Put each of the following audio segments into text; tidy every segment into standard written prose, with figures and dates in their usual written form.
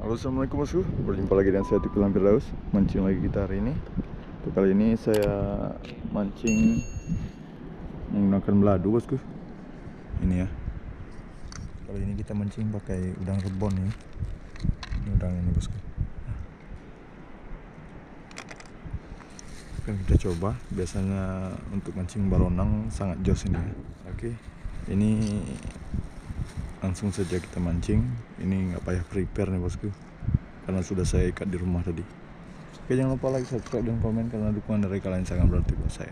Halo, assalamualaikum bosku. Berjumpa lagi dengan saya Tukul Lampir Daus. Mancing lagi kita hari ini. Untuk kali ini saya mancing menggunakan beladu bosku. Ini ya. Kali ini kita mancing pakai udang rebon ini. Ini udang ini bosku. Akan kita coba. Biasanya untuk mancing baronang sangat jos ini ya. Oke. Ini langsung saja kita mancing. Ini nggak payah prepare nih bosku, karena sudah saya ikat di rumah tadi. Oke, jangan lupa like, subscribe, dan komen karena dukungan dari kalian sangat berarti buat saya.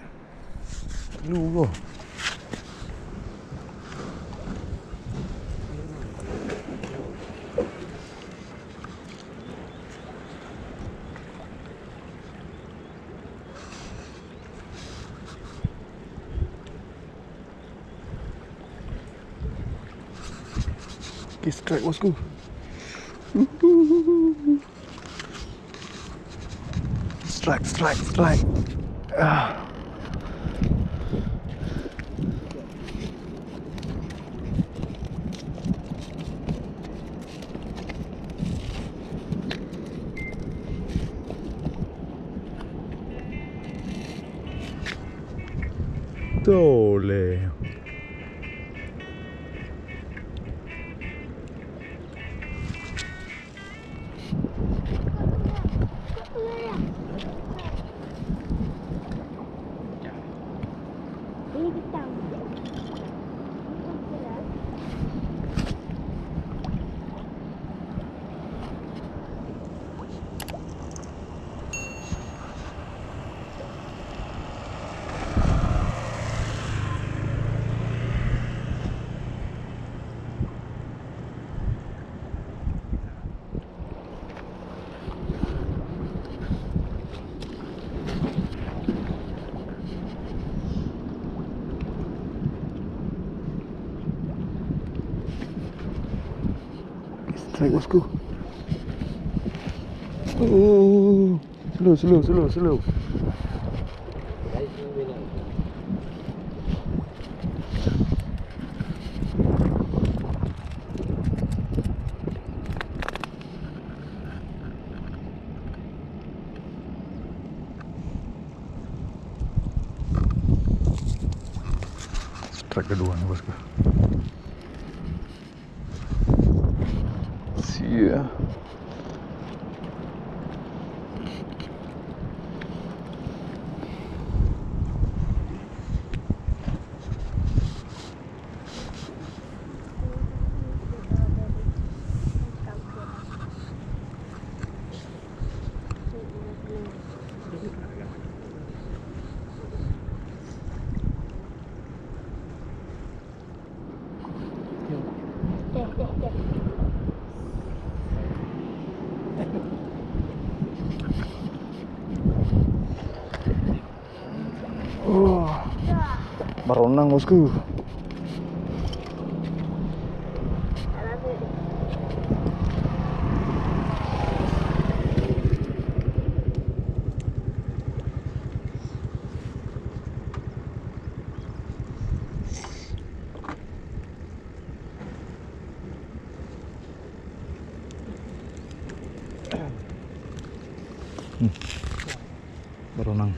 Loh. Oke, strike bosku. Strike. Tole. Strike bosku. Slow. Strike kedua nih bosku. Sia. Baronang bosku. Baronang.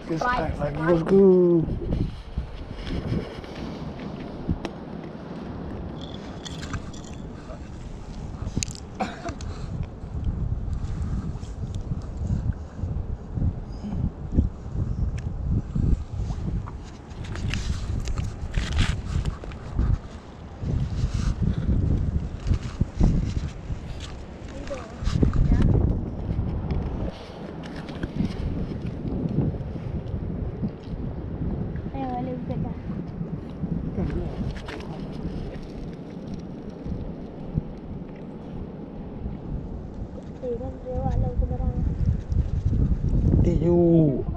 Strike lagi bosku. hati yuk.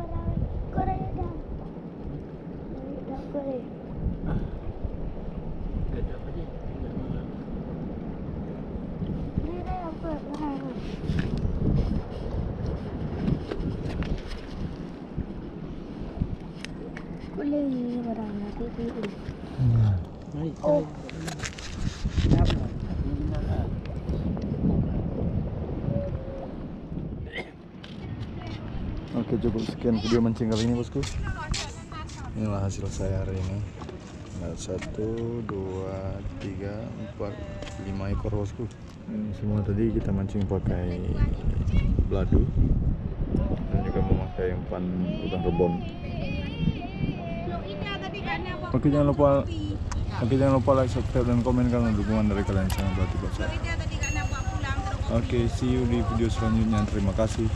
Oke, cukup sekian video mancing kali ini bosku. Inilah hasil saya hari ini. Nah, 1, 2, 3, 4, 5 ekor bosku. Ini semua tadi kita mancing pakai beladu dan juga memakai umpan udang rebon. Oke, jangan lupa like, subscribe dan komen karena dukungan dari kalian sangat berarti buat saya. Oke, see you di video selanjutnya. Terima kasih.